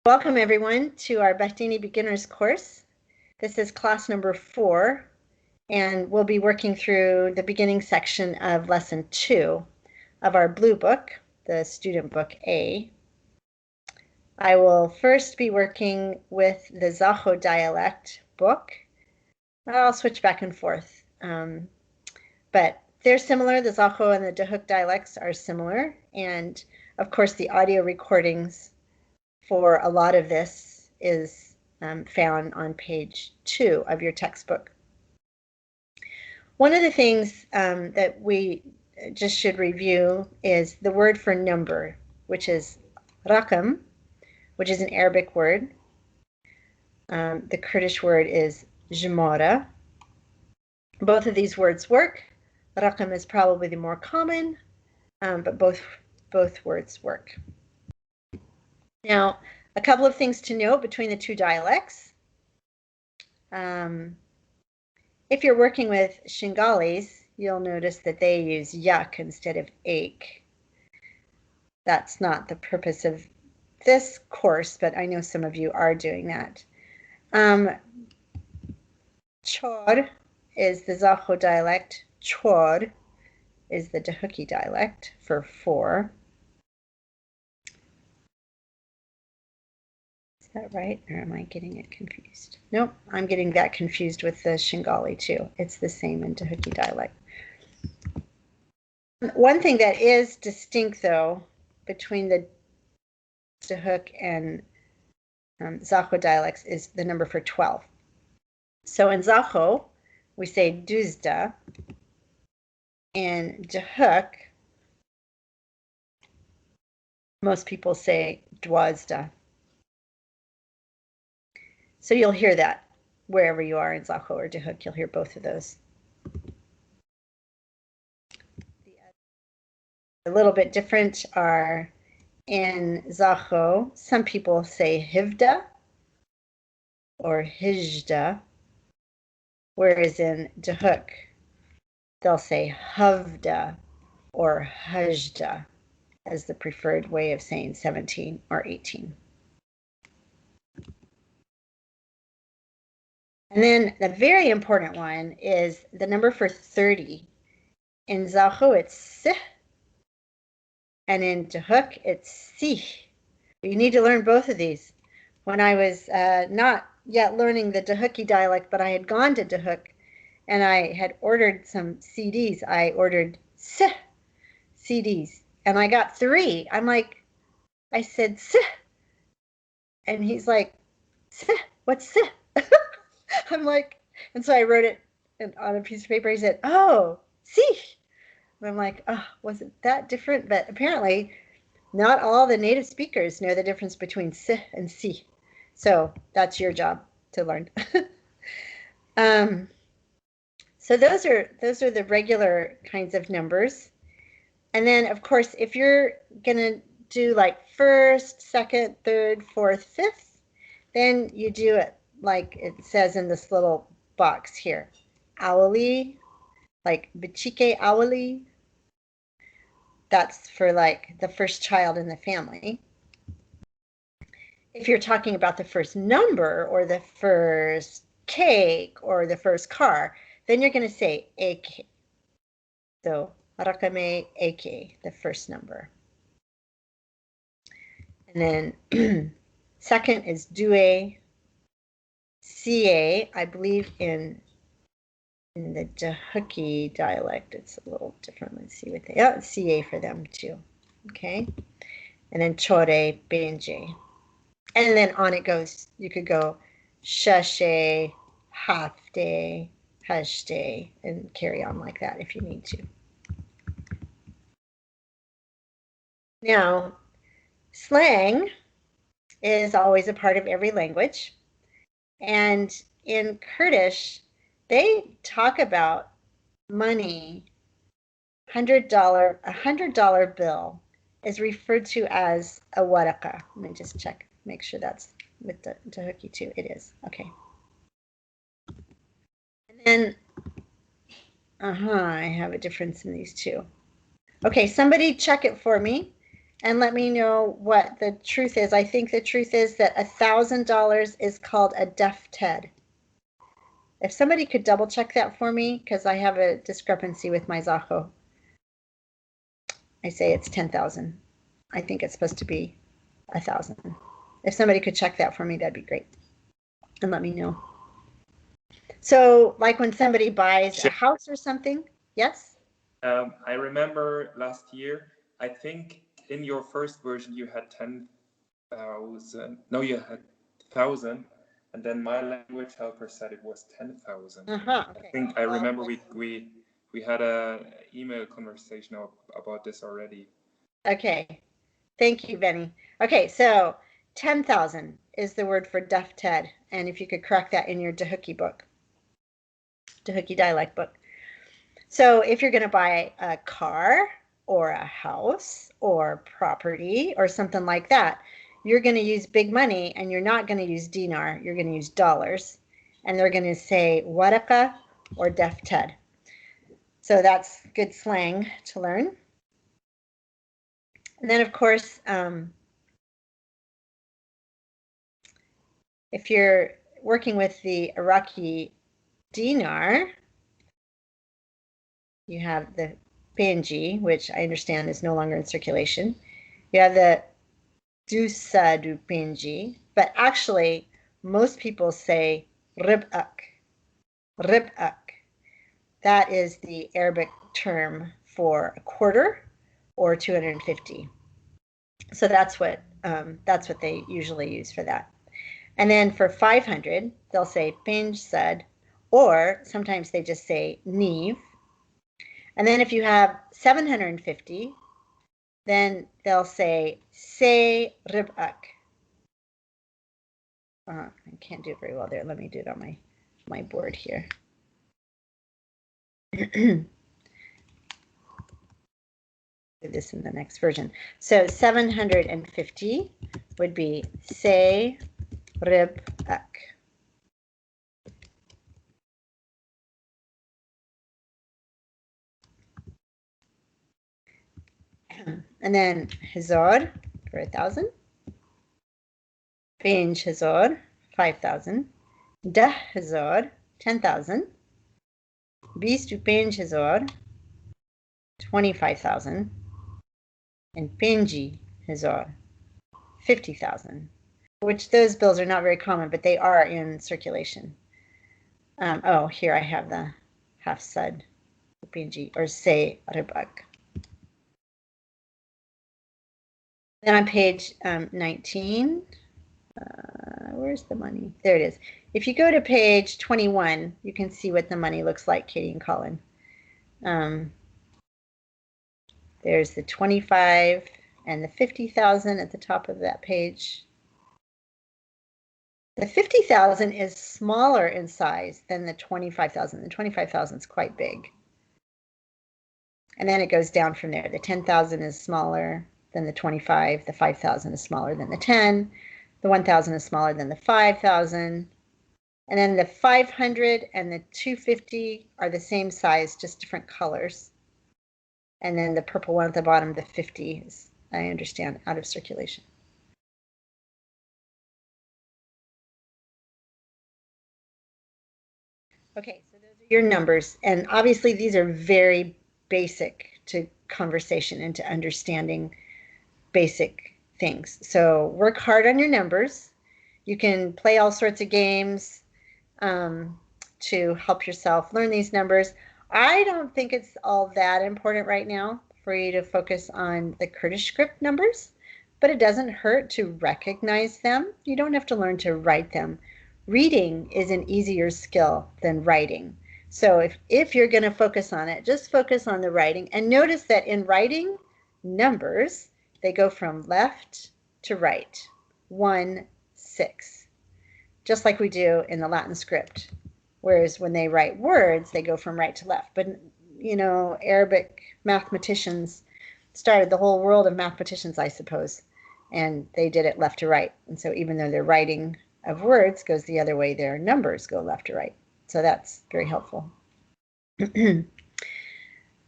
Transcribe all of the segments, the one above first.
Welcome everyone to our Behdini Beginners course. This is class number 4, and we'll be working through the beginning section of lesson 2 of our blue book, the student book A. I will first be working with the Zaho dialect book. I'll switch back and forth, but they're similar. The Zaho and the Dahuk dialects are similar, and of course the audio recordings for a lot of this is found on page 2 of your textbook. One of the things that we just should review is the word for number, which is rakam, which is an Arabic word. The Kurdish word is jmara. Both of these words work. Rakam is probably the more common, but both words work. Now, a couple of things to note between the two dialects. If you're working with Shingalis, you'll notice that they use yak instead of ache. That's not the purpose of this course, but I know some of you are doing that. Chor is the Zaho dialect. Chor is the Dahuki dialect for 4. Is that right, or am I getting it confused? Nope, I'm getting that confused with the Shingali too. It's the same in Dahuki dialect. One thing that is distinct, though, between the Dahuk and Zaho dialects is the number for 12. So in Zaho, we say duzda. In Dahuk, most people say dwazda. So you'll hear that wherever you are in Zaho or Dahuk, you'll hear both of those. A little bit different are in Zaho, some people say hivda or hijda, whereas in Dahuk, they'll say havda or hajda as the preferred way of saying 17 or 18. And then the very important one is the number for 30. In Zaho, it's sih, and in Dahuk, it's sih. You need to learn both of these. When I was not yet learning the Dahuki dialect, but I had gone to Dahuk, and I had ordered some CDs. I ordered sih CDs, and I got 3. I'm like, I said sih, and he's like, sih, what's sih? I'm like, and so I wrote it on a piece of paper. He said, oh, see. And I'm like, oh, was it that different? But apparently not all the native speakers know the difference between si and si. So that's your job to learn. So those are the regular kinds of numbers. And then, of course, if you're going to do like first, second, third, fourth, fifth, then you do it like it says in this little box here. Awali, like bichike awali. That's for like the first child in the family. If you're talking about the first number or the first cake or the first car, then you're going to say AK. So rakame AK, the first number. And then second is due. CA, I believe in the Dahuki dialect, it's a little different. Let's see what they, oh, CA for them too. Okay. And then chore, benje. And then on it goes. You could go shashe, hafte, hashte, and carry on like that if you need to. Now, slang is always a part of every language. And in Kurdish, they talk about money. A $100 bill is referred to as a waraka. Let me just check, make sure that's with the Dahuki too. It is. Okay. And then, I have a difference in these two. Okay, somebody check it for me. and let me know what the truth is. I think the truth is that $1,000 is called a duff ted. If somebody could double check that for me, because I have a discrepancy with my Zaho. I say it's 10,000. I think it's supposed to be 1,000. If somebody could check that for me, that'd be great. And let me know. So like when somebody buys a house or something, yes? I remember last year, I think in your first version you had 10,000. No, you had 1,000. And then my language helper said it was 10,000. Okay. I think I remember we had a email conversation about this already. Okay. Thank you, Benny. Okay, so 10,000 is the word for duff ted. And if you could correct that in your Dehookie book, Dehookie dialect book. So if you're going to buy a car or a house or property or something like that, you're going to use big money and you're not going to use dinar. You're going to use dollars. And they're going to say waraka or duff ted. So that's good slang to learn. And then, of course, if you're working with the Iraqi dinar, you have the Benji, which I understand is no longer in circulation. You have the Dusa du Benji, but actually most people say rib'ak. Rib'ak. That is the Arabic term for a quarter or 250. So that's what they usually use for that. And then for 500, they'll say Benj Sud, or sometimes they just say Neve. And then if you have 750, then they'll say Rib'ak. I can't do it very well there. Let me do it on my board here. Do this in the next version. So 750 would be Rib'ak. And then Hazard for 1,000. Benj Hazard, 5,000. Dah Hazard, 10,000. Beast Benj Hazard, 25,000. And Benji Hazard, 50,000. Which those bills are not very common, but they are in circulation. Oh, here I have the half sud Benji, or say Ribak. Then on page 19, where's the money? There it is. If you go to page 21, you can see what the money looks like, Katie and Colin. There's the 25 and the 50,000 at the top of that page. The 50,000 is smaller in size than the 25,000. The 25,000 is quite big. And then it goes down from there. The 10,000 is smaller than the 25. The 5,000 is smaller than the 10. The 1,000 is smaller than the 5,000. And then the 500 and the 250 are the same size, just different colors. And then the purple one at the bottom, the 50, is, I understand, out of circulation. Okay, so those are your numbers. And obviously these are very basic to conversation and to understanding basic things. So work hard on your numbers. You can play all sorts of games to help yourself learn these numbers. I don't think it's all that important right now for you to focus on the Kurdish script numbers, but it doesn't hurt to recognize them. You don't have to learn to write them. Reading is an easier skill than writing. So if you're going to focus on it, just focus on the writing. And notice that in writing numbers, they go from left to right, 1, 6, just like we do in the Latin script. Whereas when they write words, they go from right to left. But, you know, Arabic mathematicians started the whole world of mathematicians, I suppose, and they did it left to right. And so even though their writing of words goes the other way, their numbers go left to right. So that's very helpful.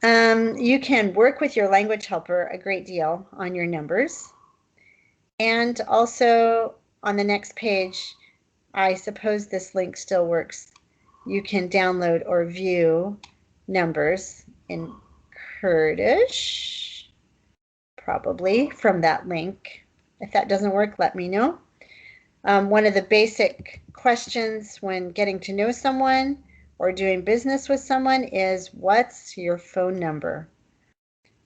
You can work with your language helper a great deal on your numbers. And also on the next page, I suppose this link still works. You can download or view numbers in Kurdish, probably from that link. If that doesn't work, let me know. One of the basic questions when getting to know someone or doing business with someone is, what's your phone number?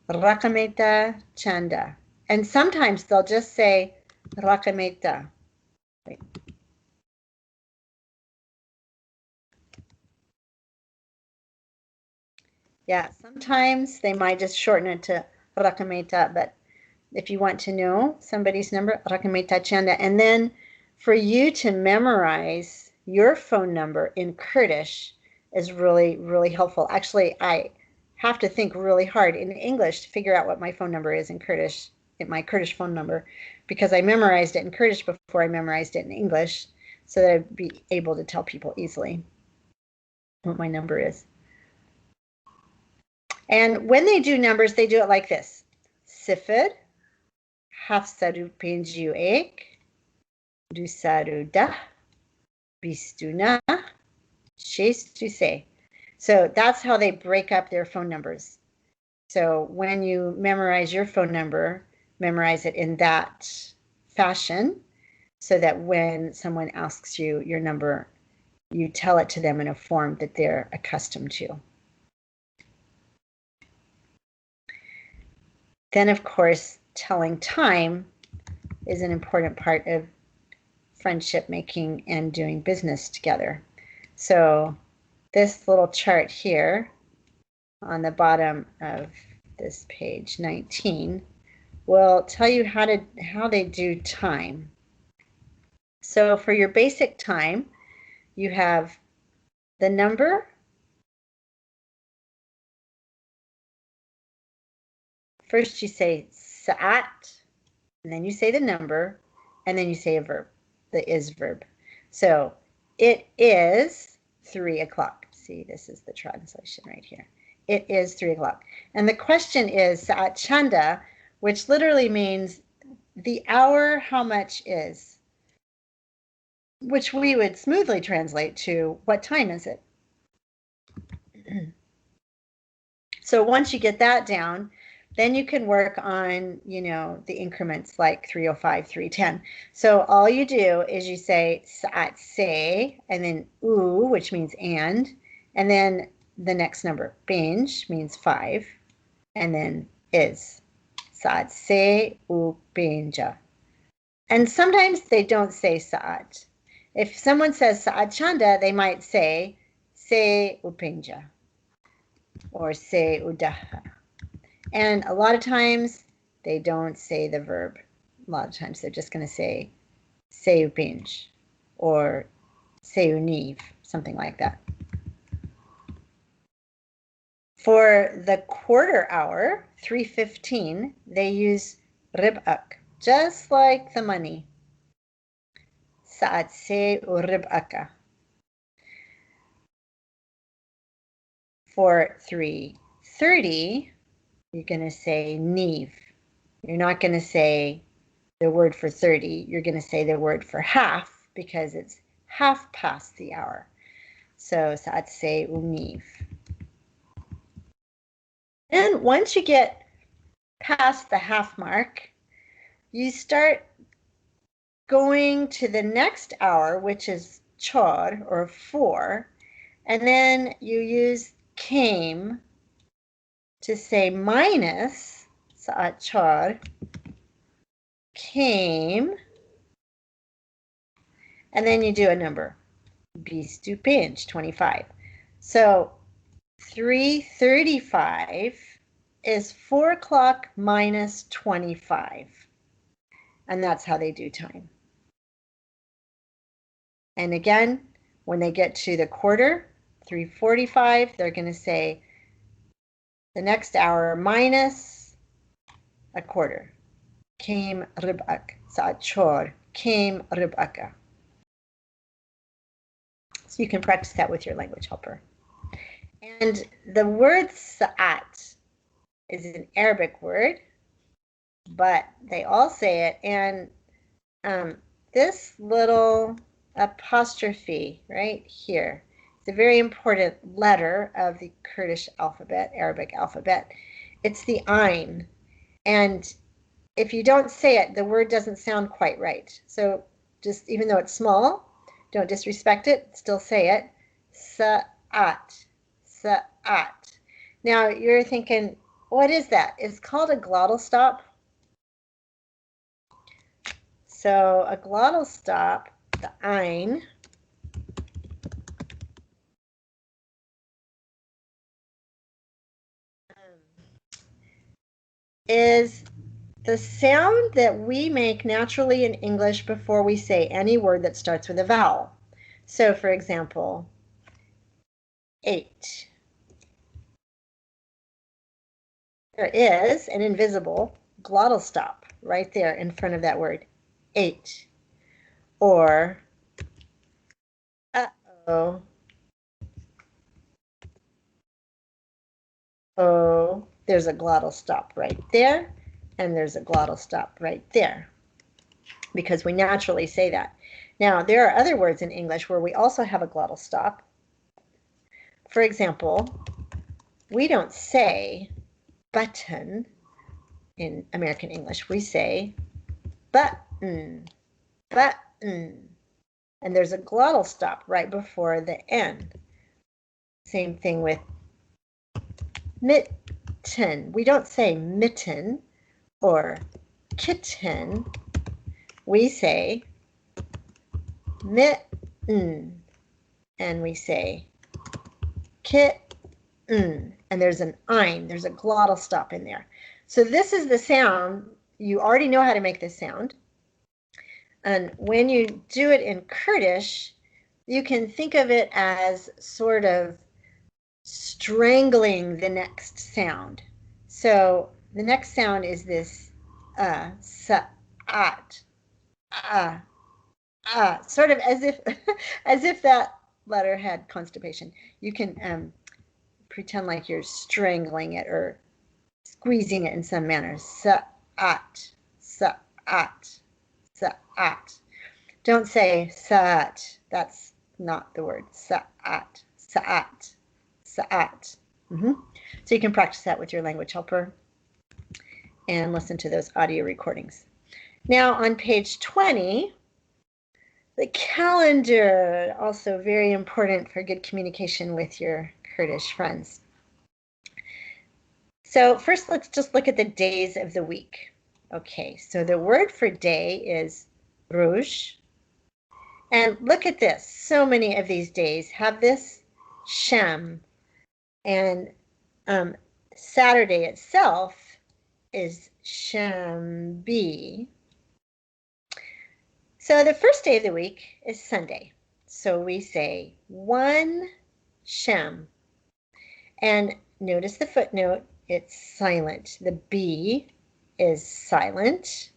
Rakameta chanda. And sometimes they'll just say rakameta. Wait. Yeah, sometimes they might just shorten it to rakameta, but if you want to know somebody's number, rakameta chanda. And then for you to memorize your phone number in Kurdish is really, really helpful. Actually, I have to think really hard in English to figure out what my phone number is in Kurdish, my Kurdish phone number, because I memorized it in Kurdish before I memorized it in English, so that I'd be able to tell people easily what my number is. And when they do numbers, they do it like this. Sifir, hafsaru penju ek, dusaru dah, bistuna, shestu se. So that's how they break up their phone numbers. So when you memorize your phone number, memorize it in that fashion so that when someone asks you your number, you tell it to them in a form that they're accustomed to. Then, of course, telling time is an important part of friendship making and doing business together. So this little chart here on the bottom of this page 19 will tell you how they do time. So for your basic time, you have the number, first you say sa'at, and then you say the number, and then you say a verb, the is verb. So it is 3 o'clock. See, this is the translation right here. It is 3 o'clock. And the question is sa'at chanda, which literally means the hour how much is, which we would smoothly translate to what time is it? So once you get that down, then you can work on, the increments like 305, 310. So all you do is you say sa'at se, and then u, which means and then the next number, binge, means 5, and then is. Sa'at se u binja. And sometimes they don't say sa'at. If someone says sa'at chanda, they might say se u binja or se u daha. And a lot of times they don't say the verb. A lot of times they're just going to say u binj or u niv, something like that. For the quarter hour, 3:15, they use rib'ak, just like the money. Sa'at se u rib'aka. For 3:30, you're going to say niv. You're not going to say the word for 30. You're going to say the word for half because it's half past the hour. So sa'at se u niv. And once you get past the half mark, you start going to the next hour, which is chor or 4, and then you use came to say minus sa'at chor, came, and then you do a number, bistu pinch, 25. So 3:35 is 4 o'clock minus 25. And that's how they do time. And again, when they get to the quarter, 3:45, they're going to say the next hour minus a quarter. Came rib'ak, sa'at chor, came rib'aka. So you can practice that with your language helper. And the word sa'at is an Arabic word, but they all say it. And this little apostrophe right here is a very important letter of the Kurdish alphabet, Arabic alphabet. It's the ayn. And if you don't say it, the word doesn't sound quite right. So just, even though it's small, don't disrespect it, still say it. Sa'at, sa'at. Now you're thinking, what is that? It's called a glottal stop. So a glottal stop, the ayn, is the sound that we make naturally in English before we say any word that starts with a vowel. So for example, 8. There is an invisible glottal stop right there in front of that word, 8. Or, uh-oh, oh, there's a glottal stop right there, and there's a glottal stop right there, because we naturally say that. Now, there are other words in English where we also have a glottal stop. For example, we don't say button in American English. We say button, button. And there's a glottal stop right before the N. Same thing with mitten. We don't say mitten or kitten. We say mitten, and we say kitten, and there's an ein, there's a glottal stop in there. So this is the sound. You already know how to make this sound. And when you do it in Kurdish, you can think of it as sort of strangling the next sound. So the next sound is this sa'at, sort of as if as if that letter had constipation. You can pretend like you're strangling it or squeezing it in some manner. Sa'at, sa'at, sa'at. Don't say sa'at. That's not the word. Sa'at, sa'at, sa'at. So you can practice that with your language helper and listen to those audio recordings. Now on page 20, the calendar, also very important for good communication with your Kurdish friends. So first, let's just look at the days of the week. Okay, so the word for day is ruj. And look at this. So many of these days have this sham. And Saturday itself is shambi. So the first day of the week is Sunday. So we say one sham. And notice the footnote, it's silent. The B is silent.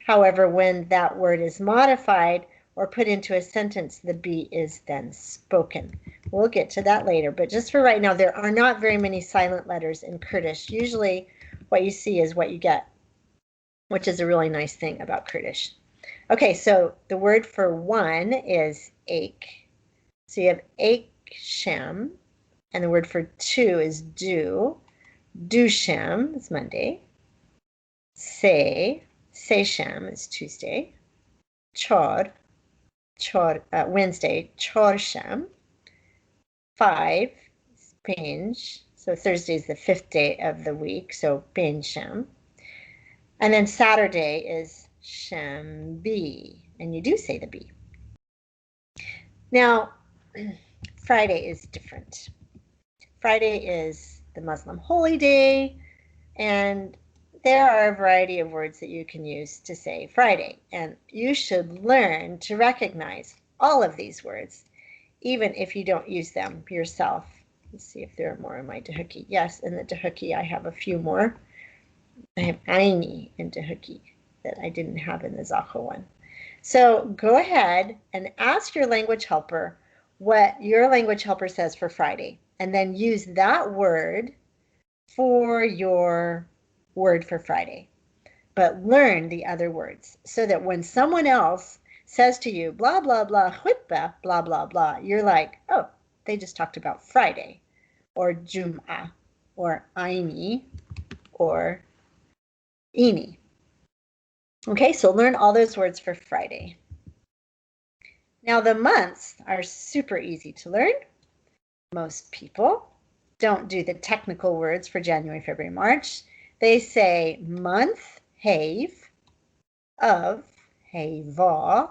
However, when that word is modified or put into a sentence, the B is then spoken. We'll get to that later, but just for right now, there are not very many silent letters in Kurdish. Usually what you see is what you get, which is a really nice thing about Kurdish. Okay, so the word for one is ache. So you have ache shem, and the word for two is do. Do shem is Monday. Say shem is Tuesday. Chor, Wednesday, chor shem. 5 is binge. So Thursday is the 5th day of the week, so binge shem. And then Saturday is shambi, and you do say the B. Now, Friday is different. Friday is the Muslim holy day, and there are a variety of words that you can use to say Friday, and you should learn to recognize all of these words, even if you don't use them yourself. Let's see if there are more in my Dahuki. Yes, in the Dahuki I have a few more. I have Aini in Dahuki that I didn't have in the Zaho one. So go ahead and ask your language helper what your language helper says for Friday. and then use that word for your word for Friday. But learn the other words so that when someone else says to you, blah, blah, blah, khutbah, blah, blah, blah, you're like, oh, they just talked about Friday, or Jum'ah, or Aini, or Ini. Okay, so learn all those words for Friday. Now the months are super easy to learn. Most people don't do the technical words for January, February, March. They say month, have, of, heva,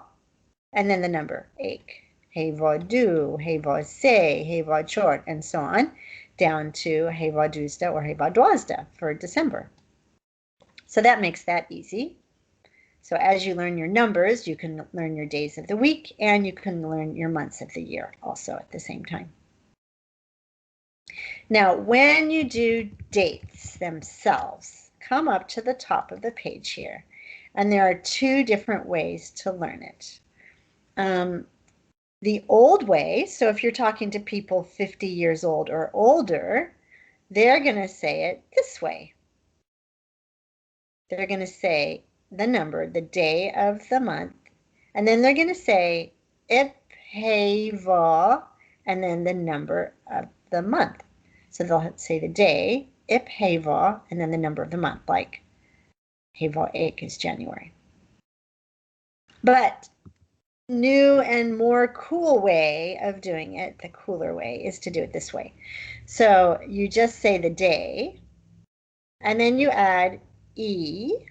and then the number, ek, heva du, heva se, heva chort, and so on, down to heva duzda or heva dwazda for December. So that makes that easy. So as you learn your numbers, you can learn your days of the week, and you can learn your months of the year also at the same time. Now, when you do dates themselves, come up to the top of the page here, and there are two different ways to learn it. The old way, so if you're talking to people 50 years old or older, they're going to say it this way. They're going to say the number, the day of the month, and then they're going to say ip, he, va, and then the number of the month. So they'll say the day, ip, he, va, and then the number of the month, like he, va, ek is January. But new and more cool way of doing it, the cooler way, is to do it this way. So you just say the day, and then you add e,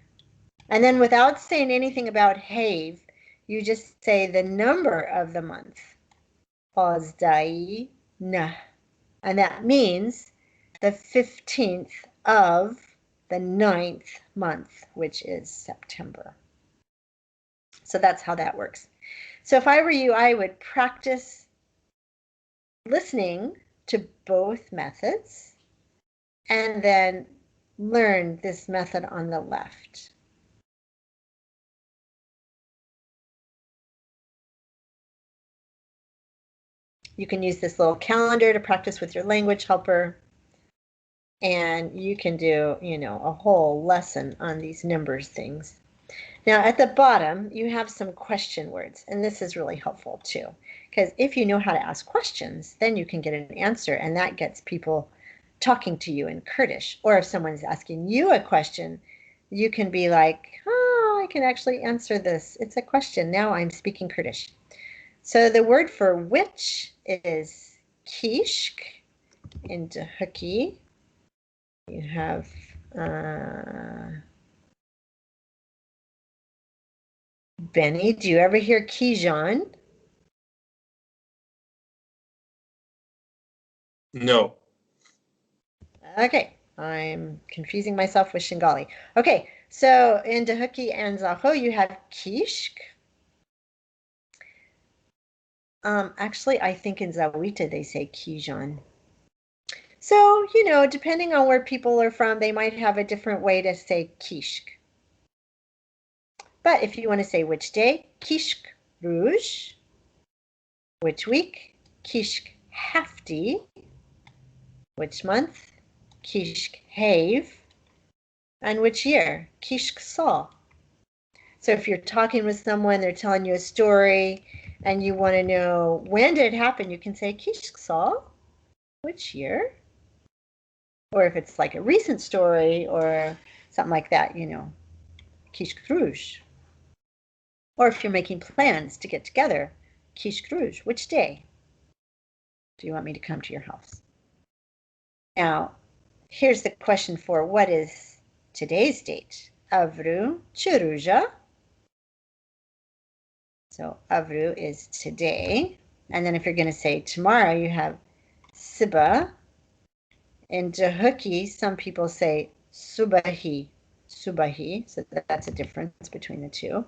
and then without saying anything about have, you just say the number of the month, pazdai na, and that means the 15th of the 9th month, which is September. So that's how that works. So if I were you, I would practice listening to both methods and then learn this method on the left. You can use this little calendar to practice with your language helper, and you can do, a whole lesson on these numbers things. Now at the bottom, you have some question words, and this is really helpful too, because if you know how to ask questions, then you can get an answer, and that gets people talking to you in Kurdish. Or if someone's asking you a question, you can be like, oh, I can actually answer this. It's a question. Now I'm speaking Kurdish. So the word for which is kishk in Dahaki. You have Benny, do you ever hear Kijan? No. Okay, I'm confusing myself with Shingali. Okay, so in Dahaki and Zaho, you have Kishk. Actually, I think in Zawita they say Kijan. So, depending on where people are from, they might have a different way to say Kishk. But if you want to say which day, Kishk Rouge. Which week, Kishk Hafti. Which month, Kishk Have. And which year, Kishk Saw. So if you're talking with someone, they're telling you a story, and you want to know when did it happen, you can say Kishk Saw. Which year? Or if it's like a recent story or something like that, Kishk Rouge. Or if you're making plans to get together, Kishk Rouge, which day do you want me to come to your house? Now, here's the question for what is today's date? Avru Chiruja. So Avru is today. And then if you're going to say tomorrow, you have Siba. In Dahaki, some people say Subahi. Subahi. So that's a difference between the two.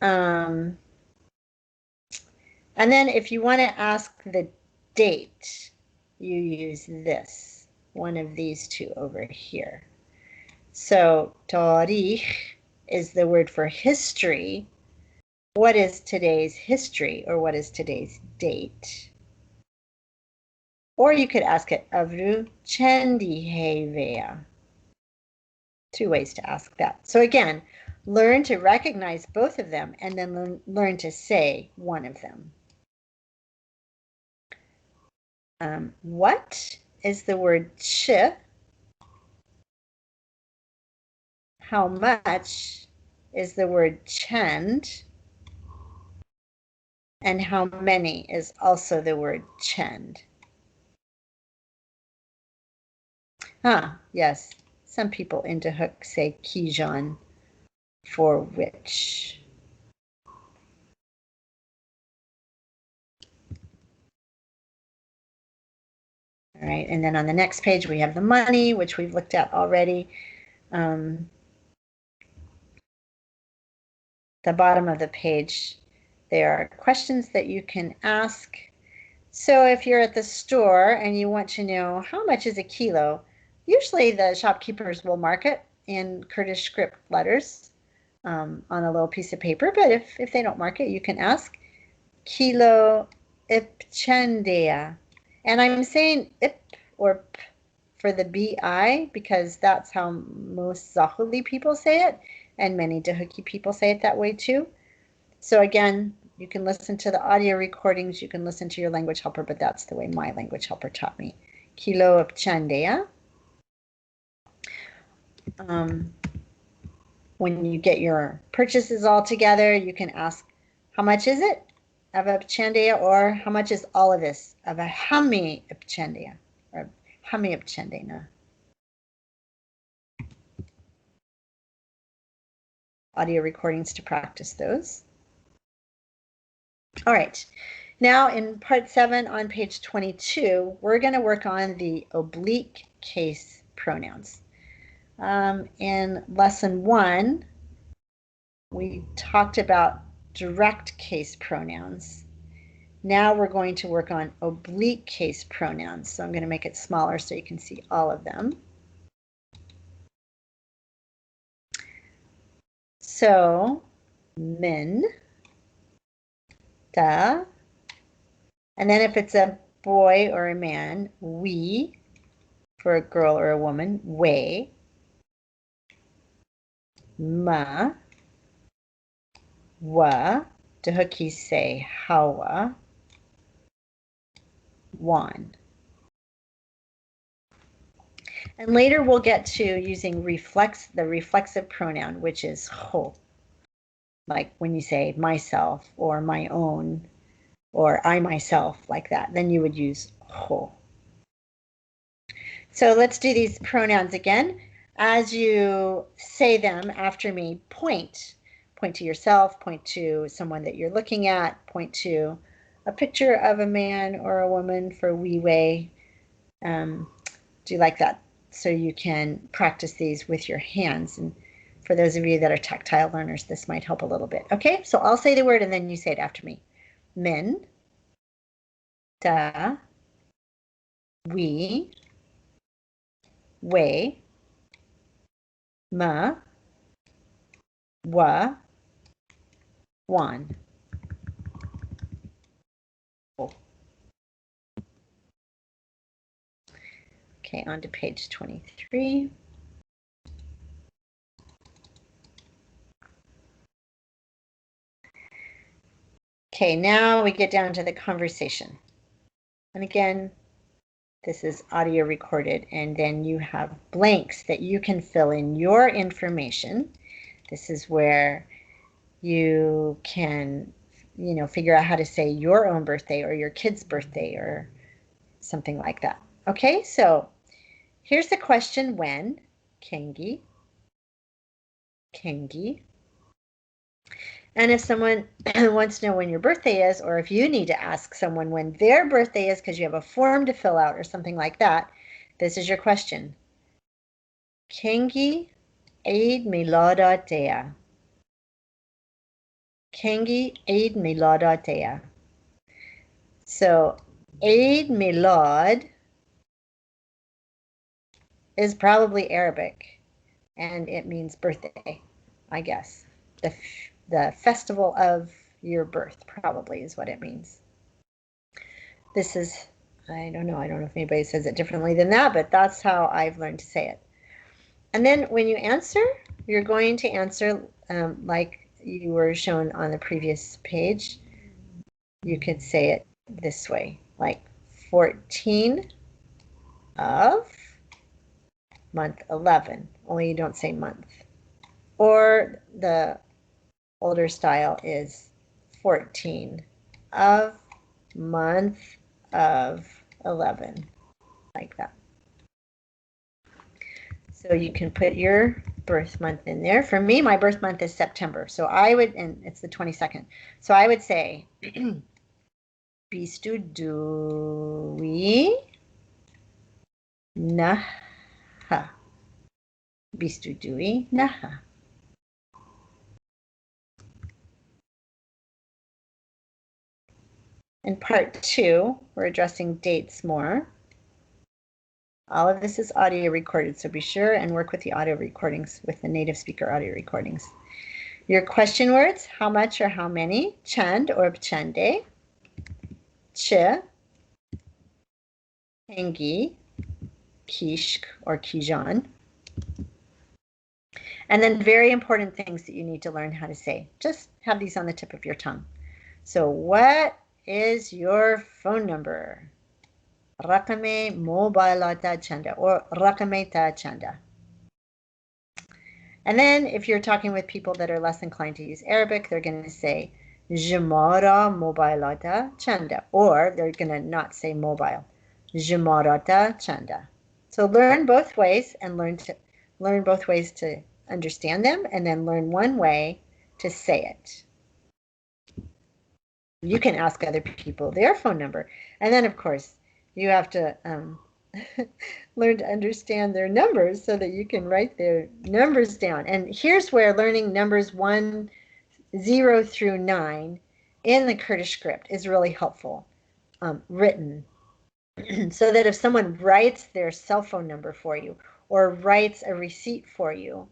And then if you want to ask the date, you use this, one of these two over here. So Tarikh is the word for history. What is today's history, or what is today's date? Or you could ask it, Avru Chendihevea. Two ways to ask that. So again, learn to recognize both of them and then learn to say one of them. What is the word ch? How much is the word chend? And how many is also the word chend? Yes. Some people in Dahuk say kijan for which. All right, and then on the next page we have the money, which we've looked at already. The bottom of the page, there are questions that you can ask. So if you're at the store and you want to know how much is a kilo, usually the shopkeepers will mark it in Kurdish script letters on a little piece of paper. But if they don't mark it, you can ask kilo ipchendea. And I'm saying ip or p for the bi because that's how most Zahuli people say it, and many Dahuki people say it that way too. So again, you can listen to the audio recordings, you can listen to your language helper, but that's the way my language helper taught me. Kilo ipchendea. When you get your purchases all together, you can ask, how much is it of a ipchendea, or how much is all of this of a hami ipchendea, or hami ipchendena. Audio recordings to practice those. All right, now in part 7 on page 22, we're going to work on the oblique case pronouns. In lesson 1, we talked about direct case pronouns. Now we're going to work on oblique case pronouns. So I'm going to make it smaller so you can see all of them. So, min, da, and then if it's a boy or a man, we, for a girl or a woman, we, ma, wa, Dahuki say hawa, wan. And later we'll get to using the reflexive pronoun, which is ho. Like when you say myself or my own or I myself, like that, then you would use ho. So let's do these pronouns again. As you say them after me, point. Point to yourself, point to someone that you're looking at, point to a picture of a man or a woman for we way. Do like that so you can practice these with your hands. And for those of you that are tactile learners, this might help a little bit. Okay, so I'll say the word and then you say it after me. Min, da, we, we, ma, wa, wan. Okay, on to page 23. Okay, now we get down to the conversation. And again, this is audio recorded, and then you have blanks that you can fill in your information. This is where you can, figure out how to say your own birthday or your kid's birthday or something like that. Okay, so here's the question when, kengi, kengi. And if someone wants to know when your birthday is, or if you need to ask someone when their birthday is because you have a form to fill out or something like that, this is your question. Kengi Eid Milada Dea. Kengi Eid Milada Dea. So Eid Milad is probably Arabic, and it means birthday, I guess. The festival of your birth probably is what it means. This is I don't know. I don't know if anybody says it differently than that, but that's how I've learned to say it. And then when you answer, you're going to answer like you were shown on the previous page. You could say it this way, like 14 of month 11, only you don't say month. Or the older style is 14 of month of 11, like that. So you can put your birth month in there. For me, my birth month is September. So I would, and it's the 22nd. So I would say, Bistudui Naha. Bistudui Naha. In part 2, we're addressing dates more. All of this is audio recorded, so be sure and work with the audio recordings, with the native speaker audio recordings. Your question words, how much or how many, chand or bchande, ch, hengi, kishk or kijan. And then very important things that you need to learn how to say. Just have these on the tip of your tongue. So what is your phone number? Rakame mobilata chanda or rakameta chanda. And then if you're talking with people that are less inclined to use Arabic, they're going to say Jumara mobilata chanda, or they're going to not say mobile. Jumarata chanda. So learn both ways and learn both ways to understand them, and then learn one way to say it. You can ask other people their phone number, and then of course you have to learn to understand their numbers so that you can write their numbers down. And here's where learning numbers 1, 0 through 9 in the Kurdish script is really helpful, written. So that if someone writes their cell phone number for you, or writes a receipt for you,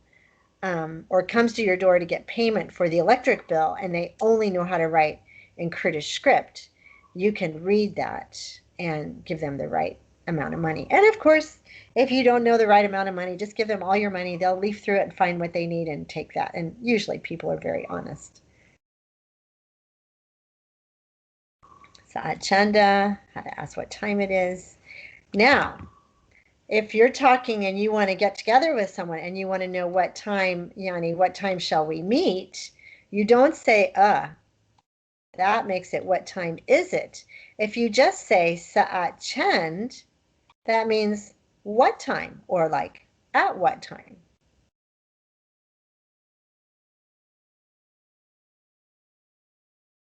or comes to your door to get payment for the electric bill, and they only know how to write in Kurdish script, you can read that and give them the right amount of money. And of course, if you don't know the right amount of money, just give them all your money. They'll leaf through it and find what they need and take that. And usually people are very honest. Sa'at chanda, how to ask what time it is. Now, if you're talking and you want to get together with someone and you want to know what time, Yani, what time shall we meet, you don't say, that makes it, what time is it? If you just say Sa'at chand, that means what time, or like at what time.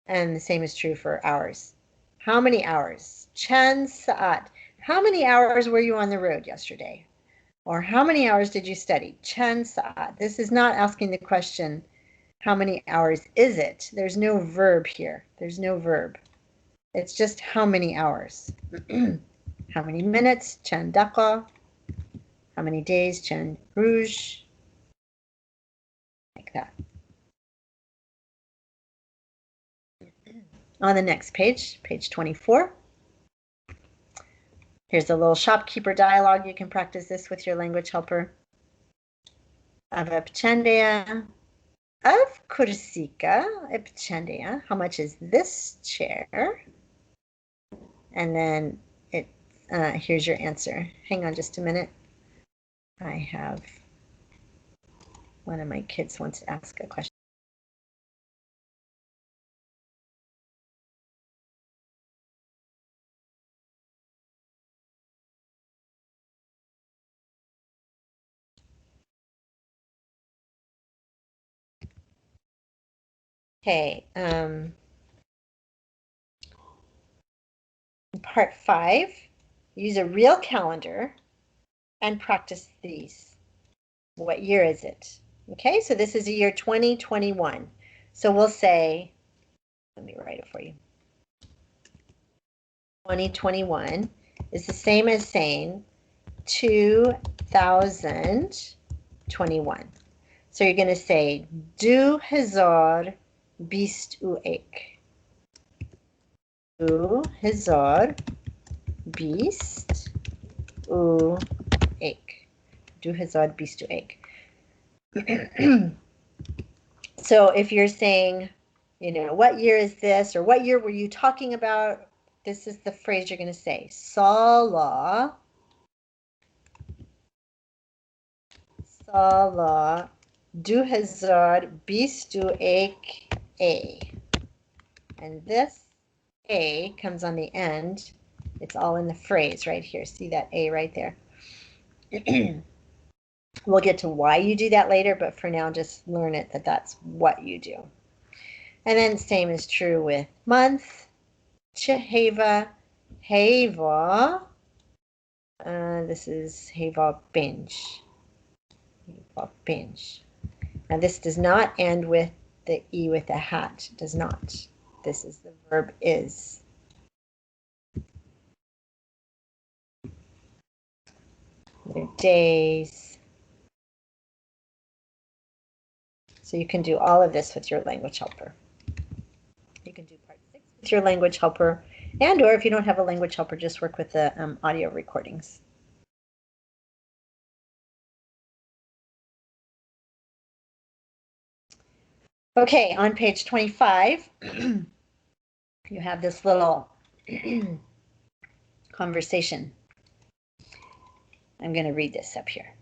And the same is true for hours. How many hours? Chand Sa'at. How many hours were you on the road yesterday? Or how many hours did you study? Chand Sa'at. This is not asking the question, how many hours is it? There's no verb here. There's no verb. It's just how many hours. How many minutes? Chand daqa. How many days? Chand rouge. Like that. On the next page, page 24. Here's a little shopkeeper dialogue. You can practice this with your language helper. Avapchandaya. Of kursika, ipchandaya. How much is this chair? And then here's your answer. Hang on just a minute. I have one of my kids wants to ask a question. Okay, part 5, use a real calendar and practice these. What year is it? Okay, so this is the year 2021. So we'll say, let me write it for you. 2021 is the same as saying 2021. So you're going to say 2021. 2021. bist u ik. Du hazard bist du ik. So if you're saying, you know, what year is this, or what year were you talking about? This is the phrase you're going to say. Sala du hazard bist du ik a. And this a comes on the end. It's all in the phrase right here. See that a right there? We'll get to why you do that later, but for now, just learn it that that's what you do. And then same is true with month. Cheheva, heva. This is heva binge. Heva binge. Now this does not end with the e with a hat. It does not. This is the verb is. Days. So you can do all of this with your language helper. You can do part 6 with your language helper, and or if you don't have a language helper, just work with the audio recordings. Okay, on page 25, you have this little conversation. I'm going to read this up here.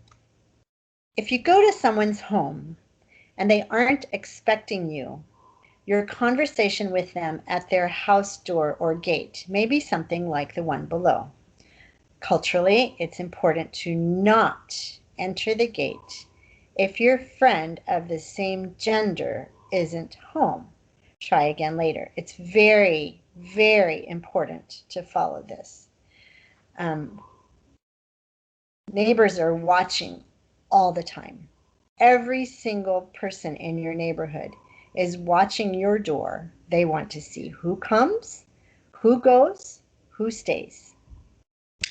If you go to someone's home and they aren't expecting you, your conversation with them at their house door or gate may be something like the one below. Culturally, it's important to not enter the gate if your friend of the same gender isn't home. Try again later. It's very, very important to follow this. Neighbors are watching all the time. Every single person in your neighborhood is watching your door. They want to see who comes, who goes, who stays.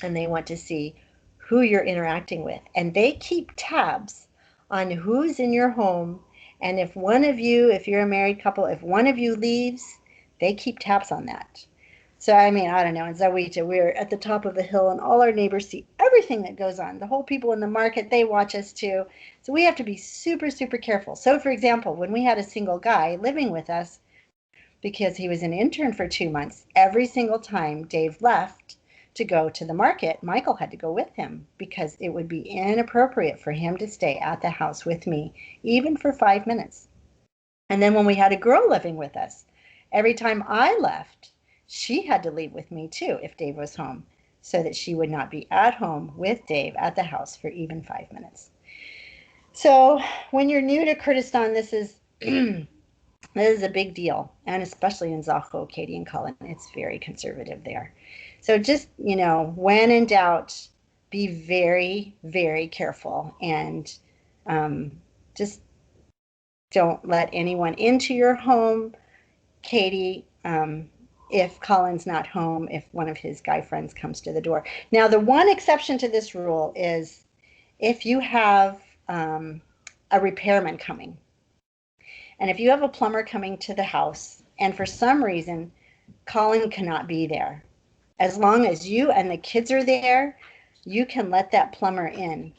And they want to see who you're interacting with. And they keep tabs on who's in your home. And if one of you, if you're a married couple, if one of you leaves, they keep tabs on that. So, I mean, I don't know, in Zawita, we're at the top of the hill and all our neighbors see everything that goes on. The whole people in the market, they watch us too. So we have to be super, super careful. So, for example, when we had a single guy living with us, because he was an intern for 2 months, every single time Dave left to go to the market, Michael had to go with him because it would be inappropriate for him to stay at the house with me, even for 5 minutes. And then when we had a girl living with us, every time I left, she had to leave with me too if Dave was home, so that she would not be at home with Dave at the house for even 5 minutes. So when you're new to Kurdistan, this is a big deal, and especially in Zaho, Katie, and Colin, it's very conservative there. So just, you know, when in doubt, be very, very careful, and just don't let anyone into your home. Katie, if Colin's not home, if one of his guy friends comes to the door. Now, the one exception to this rule is if you have a repairman coming. And if you have a plumber coming to the house, and for some reason, Colin cannot be there, as long as you and the kids are there, you can let that plumber in,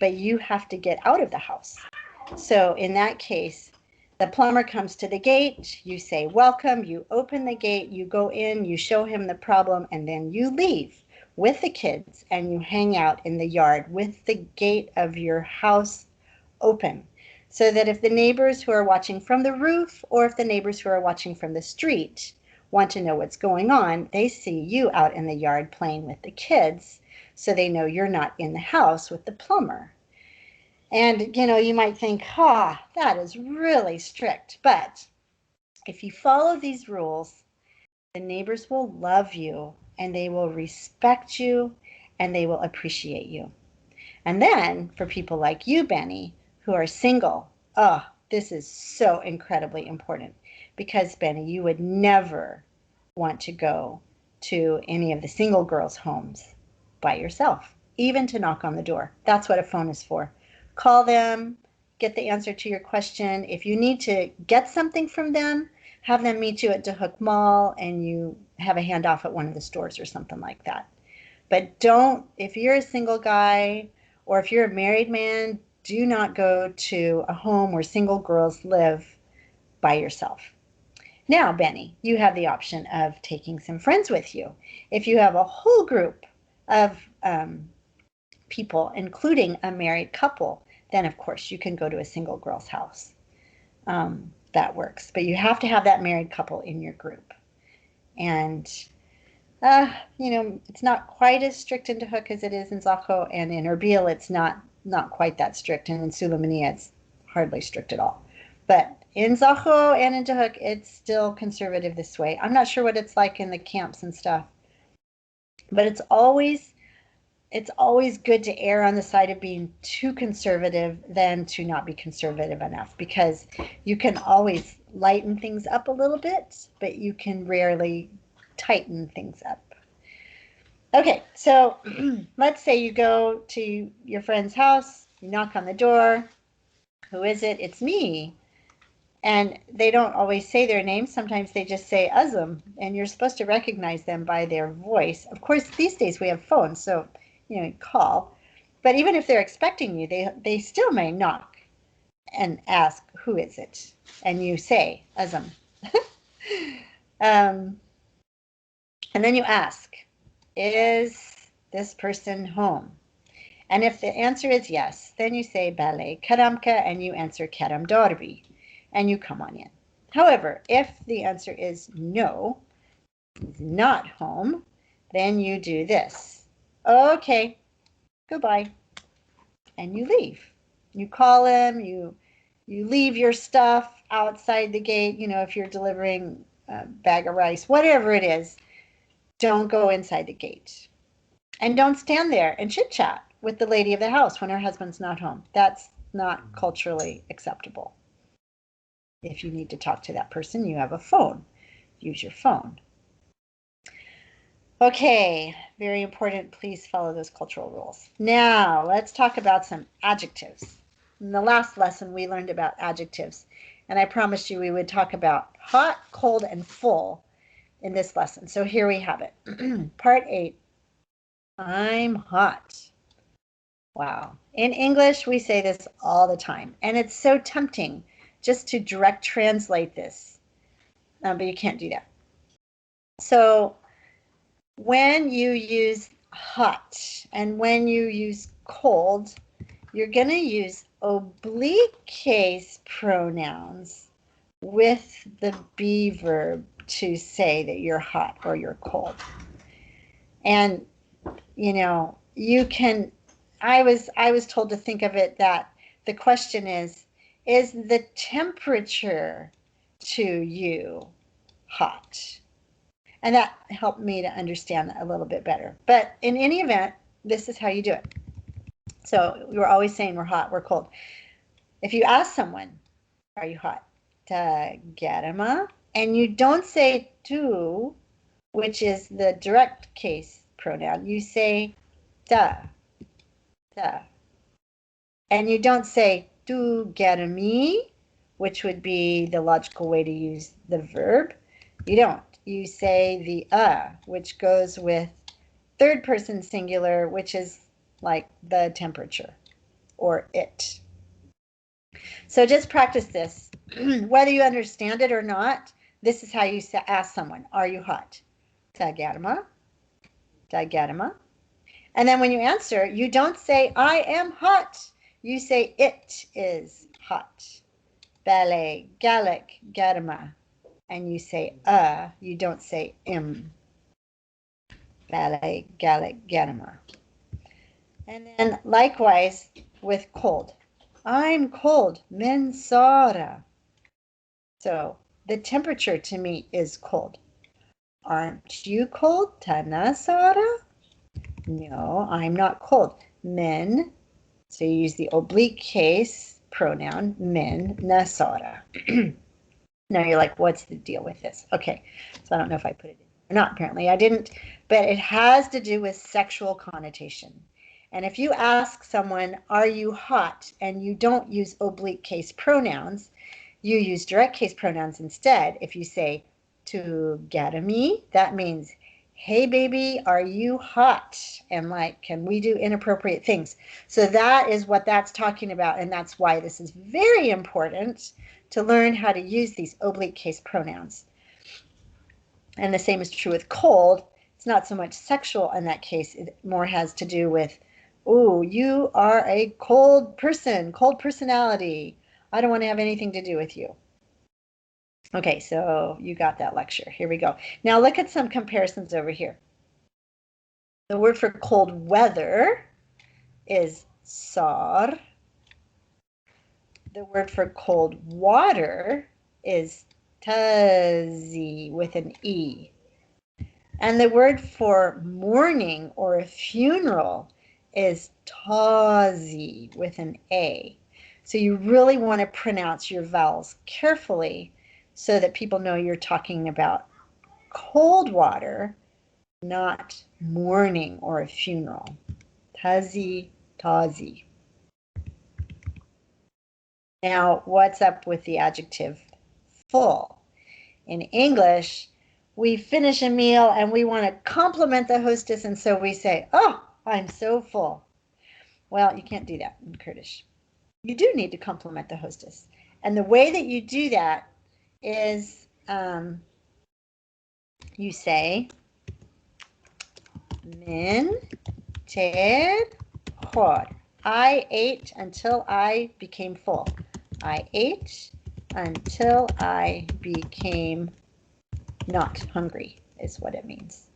but you have to get out of the house. So in that case, the plumber comes to the gate, you say welcome, you open the gate, you go in, you show him the problem, and then you leave with the kids and you hang out in the yard with the gate of your house open. So that if the neighbors who are watching from the roof or if the neighbors who are watching from the street want to know what's going on, they see you out in the yard playing with the kids, so they know you're not in the house with the plumber. And, you know, you might think, that is really strict. But if you follow these rules, the neighbors will love you and they will respect you and they will appreciate you. And then for people like you, Benny, who are single, this is so incredibly important, because Benny, you would never want to go to any of the single girls' homes by yourself, even to knock on the door. That's what a phone is for. Call them, get the answer to your question. If you need to get something from them, have them meet you at Dahuk Mall and you have a handoff at one of the stores or something like that. But don't, if you're a single guy or if you're a married man, do not go to a home where single girls live by yourself. Now, Benny, you have the option of taking some friends with you. If you have a whole group of people, including a married couple, then of course you can go to a single girl's house. That works. But you have to have that married couple in your group. And, it's not quite as strict in Tehuc as it is in Zaho, and in Erbil it's not quite that strict, and in Sulaymaniyah it's hardly strict at all. But in Zaho and in Tehuc, it's still conservative this way. I'm not sure what it's like in the camps and stuff, but it's always good to err on the side of being too conservative than to not be conservative enough, because you can always lighten things up a little bit, but you can rarely tighten things up. Okay, so let's say you go to your friend's house, you knock on the door. Who is it? It's me. And they don't always say their name. Sometimes they just say Azam, and you're supposed to recognize them by their voice. Of course, these days we have phones, so you call. But even if they're expecting you, they still may knock and ask, who is it? And you say, Azam. And then you ask, is this person home? And if the answer is yes, then you say Bale Karamka, and you answer Karam Dorbi, and you come on in. However, if the answer is no, he's not home, then you do this. Okay, goodbye. And you leave. You call him, you leave your stuff outside the gate, if you're delivering a bag of rice, whatever it is, don't go inside the gate. And don't stand there and chit-chat with the lady of the house when her husband's not home. That's not culturally acceptable. If you need to talk to that person, you have a phone. Use your phone. Okay, very important. Please follow those cultural rules. Now, let's talk about some adjectives. In the last lesson, we learned about adjectives, and I promised you we would talk about hot, cold, and full in this lesson. So here we have it. Part 8. I'm hot. Wow. In English, we say this all the time, and it's so tempting just to direct translate this, but you can't do that. So when you use hot and when you use cold, you're going to use oblique case pronouns with the be verb to say that you're hot or you're cold. And you can, I was told to think of it that the question is the temperature to you hot? And that helped me to understand that a little bit better. But in any event, this is how you do it. So we're always saying we're hot, we're cold. If you ask someone, are you hot? Garama. And you don't say tu, which is the direct case pronoun. You say da. And you don't say tu garami, which would be the logical way to use the verb. You don't. You say the which goes with third person singular, which is like the temperature or it. So just practice this. Whether you understand it or not, this is how you ask someone, are you hot? Tagarama. And then when you answer, you don't say, I am hot. You say, it is hot. Bale, galak, garma. And you say, you don't say, im. Bale, galak, garma. And then likewise with cold. I'm cold, min sara. So the temperature to me is cold. Aren't you cold, tana sara? No, I'm not cold. Min, so you use the oblique case pronoun, min nasara. Now you're like, what's the deal with this? Okay, so I don't know if I put it in or not. Apparently I didn't, but it has to do with sexual connotation. And if you ask someone, are you hot, and you don't use oblique case pronouns, you use direct case pronouns instead. If you say, to garami, that means hey baby, are you hot? And like, can we do inappropriate things? So that is what that's talking about, and that's why this is very important to learn how to use these oblique case pronouns. And the same is true with cold. It's not so much sexual in that case. It more has to do with, oh, you are a cold person, cold personality. I don't want to have anything to do with you. Okay, so you got that lecture. Here we go. Now look at some comparisons over here. The word for cold weather is sar. The word for cold water is tazi with an E. And the word for mourning or a funeral is tazi with an A. So you really want to pronounce your vowels carefully so that people know you're talking about cold water, not mourning or a funeral. Tazi, tazi. Now, what's up with the adjective full? In English, we finish a meal and we want to compliment the hostess, and so we say, oh, I'm so full. Well, you can't do that in Kurdish. You do need to compliment the hostess. And the way that you do that is you say, Min ted khor. I ate until I became full. I ate until I became not hungry, is what it means.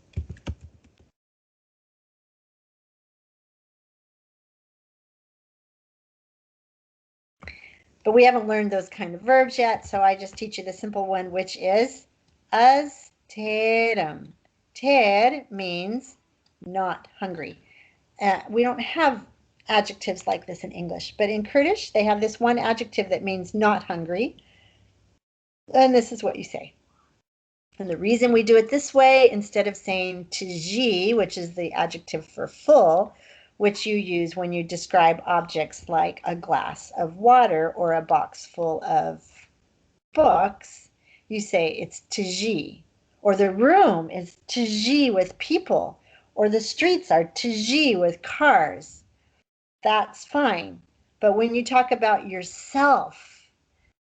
But we haven't learned those kind of verbs yet, so I just teach you the simple one, which is as terum. Ter means not hungry. We don't have adjectives like this in English, but in Kurdish, they have this one adjective that means not hungry, and this is what you say. And the reason we do it this way, instead of saying tji, which is the adjective for full, which you use when you describe objects like a glass of water or a box full of books, you say it's tji. Or the room is tji with people, or the streets are tji with cars. That's fine. But when you talk about yourself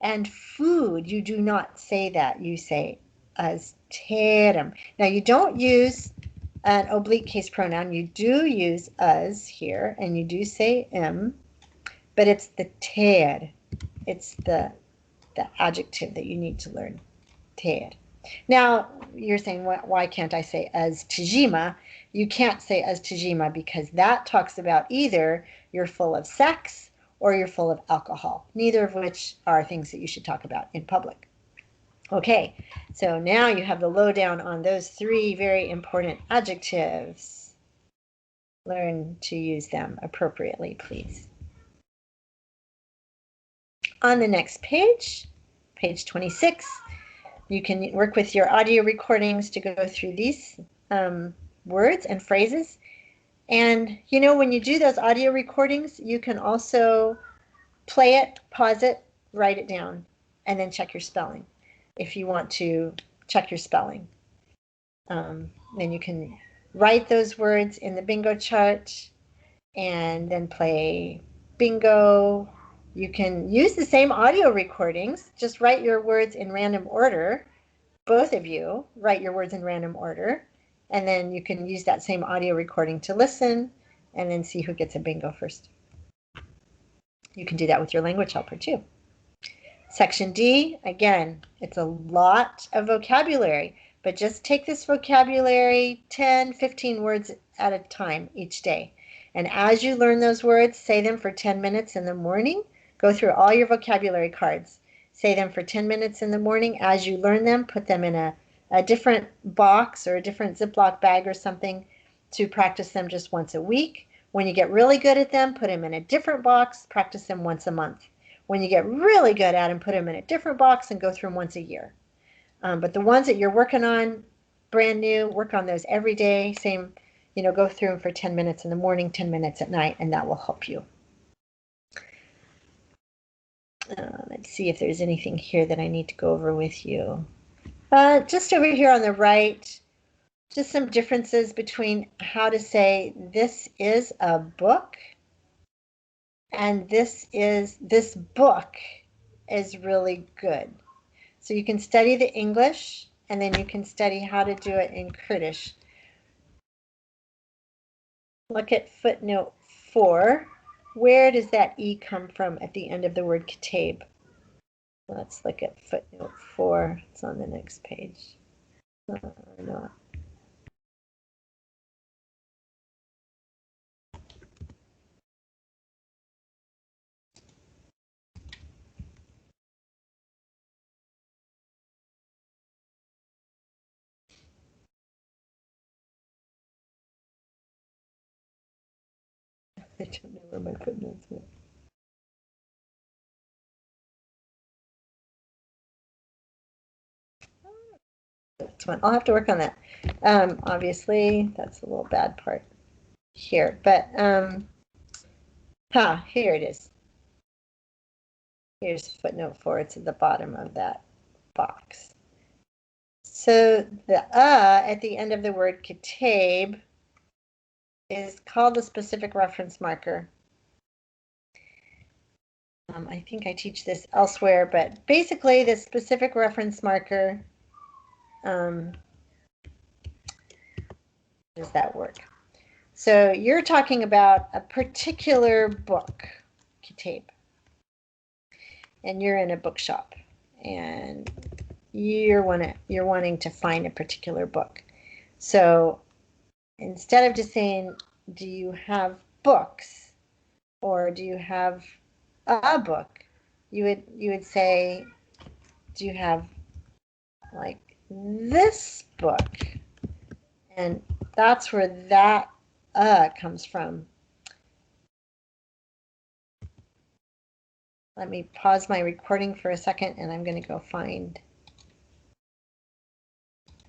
and food, you do not say that. You say as terum. Now you don't use an oblique case pronoun. You do use as here, and you do say but it's the ter. It's the adjective that you need to learn, ter. Now you're saying, why can't I say as tjima? You can't say as tjima because that talks about either you're full of sex or you're full of alcohol, neither of which are things that you should talk about in public. Okay, so now you have the lowdown on those three very important adjectives. Learn to use them appropriately, please. On the next page, page 26, you can work with your audio recordings to go through these words and phrases. And you know, when you do those audio recordings, you can also play it, pause it, write it down, and then check your spelling. If you want to check your spelling, then you can write those words in the bingo chart and then play bingo. You can use the same audio recordings, just write your words in random order. Both of you write your words in random order, and then you can use that same audio recording to listen and then see who gets a bingo first. You can do that with your language helper too. Section D, again, it's a lot of vocabulary, but just take this vocabulary 10, 15 words at a time each day. And as you learn those words, say them for 10 minutes in the morning. Go through all your vocabulary cards. Say them for 10 minutes in the morning. As you learn them, put them in a different box or a different Ziploc bag or something to practice them just once a week. When you get really good at them, put them in a different box, practice them once a month. When you get really good at them, put them in a different box and go through them once a year. But the ones that you're working on, brand new, work on those every day. Same, go through them for 10 minutes in the morning, 10 minutes at night, and that will help you. Let's see if there's anything here that I need to go over with you. Just over here on the right, just some differences between how to say this is a book and this book is really good. So you can study the English and then you can study how to do it in Kurdish. Look at footnote 4. Where does that E come from at the end of the word kitab? Let's look at footnote 4. It's on the next page. No. I don't know where my footnotes went. That's fine. I'll have to work on that. Obviously, that's a little bad part here, but here it is. Here's footnote 4. It's at the bottom of that box. So the at the end of the word kitab is called the specific reference marker. I think I teach this elsewhere, but basically the specific reference marker, how does that work? So you're talking about a particular book, kitab, and you're in a bookshop, and you're wanting to find a particular book. So instead of just saying, do you have books, or do you have a book, you would say, do you have like this book? And that's where that comes from. Let me pause my recording for a second and I'm going to go find